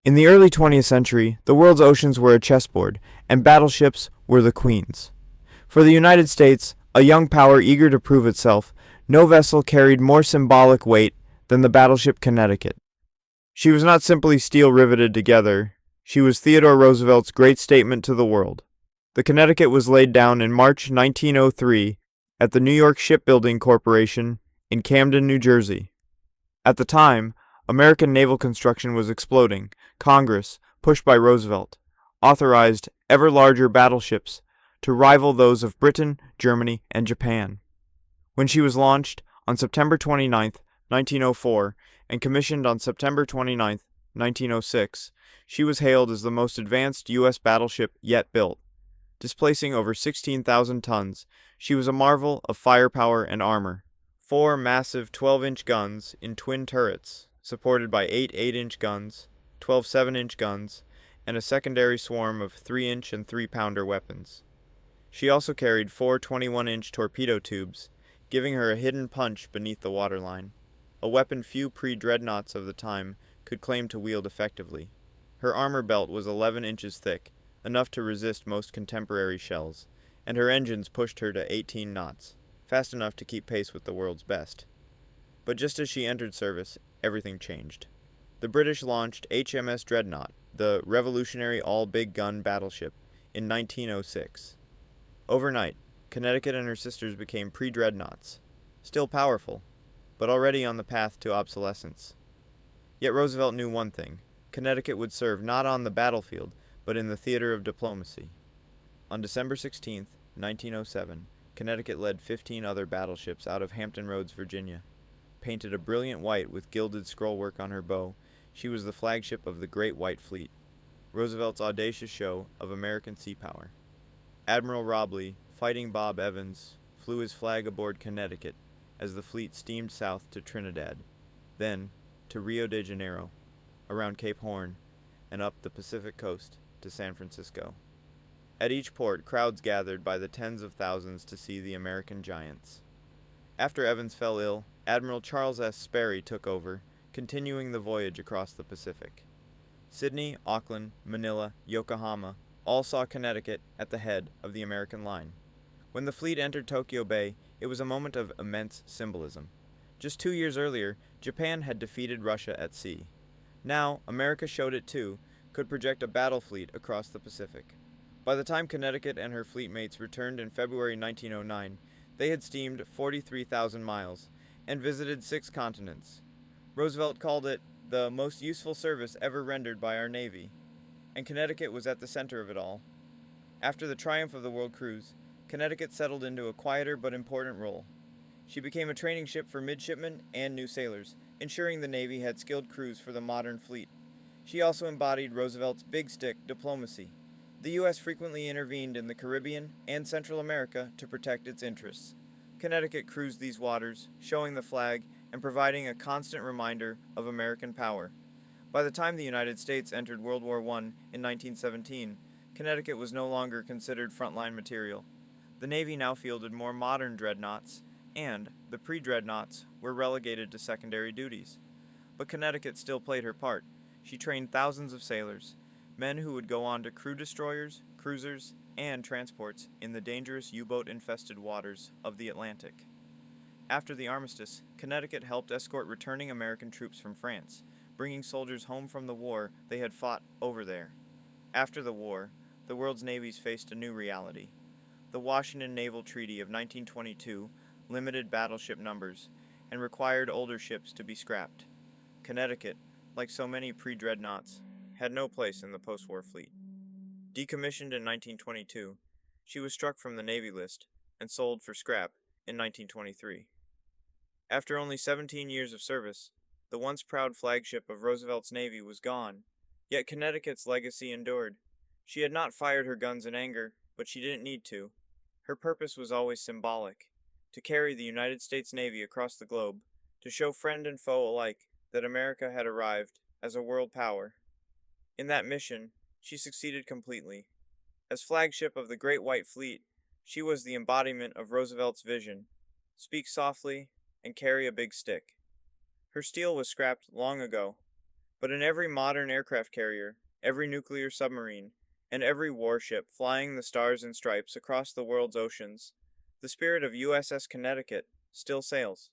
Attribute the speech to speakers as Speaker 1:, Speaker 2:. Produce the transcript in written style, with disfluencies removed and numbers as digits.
Speaker 1: In the early 20th century, the world's oceans were a chessboard, and battleships were the queens. For the United States, a young power eager to prove itself, no vessel carried more symbolic weight than the battleship Connecticut. She was not simply steel riveted together, she was Theodore Roosevelt's great statement to the world. The Connecticut was laid down in March 1903 at the New York Shipbuilding Corporation in Camden, New Jersey. At the time, American naval construction was exploding. Congress, pushed by Roosevelt, authorized ever larger battleships to rival those of Britain, Germany, and Japan. When she was launched on September 29, 1904, and commissioned on September 29, 1906, she was hailed as the most advanced U.S. battleship yet built. Displacing over 16,000 tons, she was a marvel of firepower and armor. 4 massive 12-inch guns in twin turrets, supported by 8 8-inch guns, 12 7-inch guns, and a secondary swarm of 3-inch and 3-pounder weapons. She also carried 4 21-inch torpedo tubes, giving her a hidden punch beneath the waterline, a weapon few pre-dreadnoughts of the time could claim to wield effectively. Her armor belt was 11 inches thick, enough to resist most contemporary shells, and her engines pushed her to 18 knots, fast enough to keep pace with the world's best. But just as she entered service, everything changed. The British launched HMS Dreadnought, the revolutionary all-big-gun battleship, in 1906. Overnight, Connecticut and her sisters became pre-dreadnoughts, still powerful, but already on the path to obsolescence. Yet Roosevelt knew one thing: Connecticut would serve not on the battlefield, but in the theater of diplomacy. On December 16, 1907, Connecticut led 15 other battleships out of Hampton Roads, Virginia. Painted a brilliant white with gilded scrollwork on her bow, she was the flagship of the Great White Fleet, Roosevelt's audacious show of American sea power. Admiral Robley, Fighting Bob Evans, flew his flag aboard Connecticut as the fleet steamed south to Trinidad, then to Rio de Janeiro, around Cape Horn, and up the Pacific coast to San Francisco. At each port, crowds gathered by the tens of thousands to see the American giants. After Evans fell ill, Admiral Charles S. Sperry took over, continuing the voyage across the Pacific. Sydney, Auckland, Manila, Yokohama all saw Connecticut at the head of the American line. When the fleet entered Tokyo Bay, it was a moment of immense symbolism. Just 2 years earlier, Japan had defeated Russia at sea. Now, America showed it too, could project a battle fleet across the Pacific. By the time Connecticut and her fleet mates returned in February 1909, they had steamed 43,000 miles and visited 6 continents. Roosevelt called it the most useful service ever rendered by our Navy, and Connecticut was at the center of it all. After the triumph of the World Cruise, Connecticut settled into a quieter but important role. She became a training ship for midshipmen and new sailors, ensuring the Navy had skilled crews for the modern fleet. She also embodied Roosevelt's big stick diplomacy. The U.S. frequently intervened in the Caribbean and Central America to protect its interests. Connecticut cruised these waters, showing the flag and providing a constant reminder of American power. By the time the United States entered World War I in 1917, Connecticut was no longer considered frontline material. The Navy now fielded more modern dreadnoughts, and the pre-dreadnoughts were relegated to secondary duties. But Connecticut still played her part. She trained thousands of sailors, men who would go on to crew destroyers, cruisers, and transports in the dangerous U-boat-infested waters of the Atlantic. After the armistice, Connecticut helped escort returning American troops from France, bringing soldiers home from the war they had fought over there. After the war, the world's navies faced a new reality. The Washington Naval Treaty of 1922 limited battleship numbers and required older ships to be scrapped. Connecticut, like so many pre-dreadnoughts, had no place in the post-war fleet. Decommissioned in 1922, she was struck from the Navy list and sold for scrap in 1923. After only 17 years of service, the once proud flagship of Roosevelt's Navy was gone, yet Connecticut's legacy endured. She had not fired her guns in anger, but she didn't need to. Her purpose was always symbolic: to carry the United States Navy across the globe, to show friend and foe alike that America had arrived as a world power. In that mission, she succeeded completely. As flagship of the Great White Fleet, she was the embodiment of Roosevelt's vision: speak softly and carry a big stick. Her steel was scrapped long ago, But in every modern aircraft carrier, every nuclear submarine, and every warship flying the stars and stripes across the world's oceans, the spirit of USS Connecticut still sails.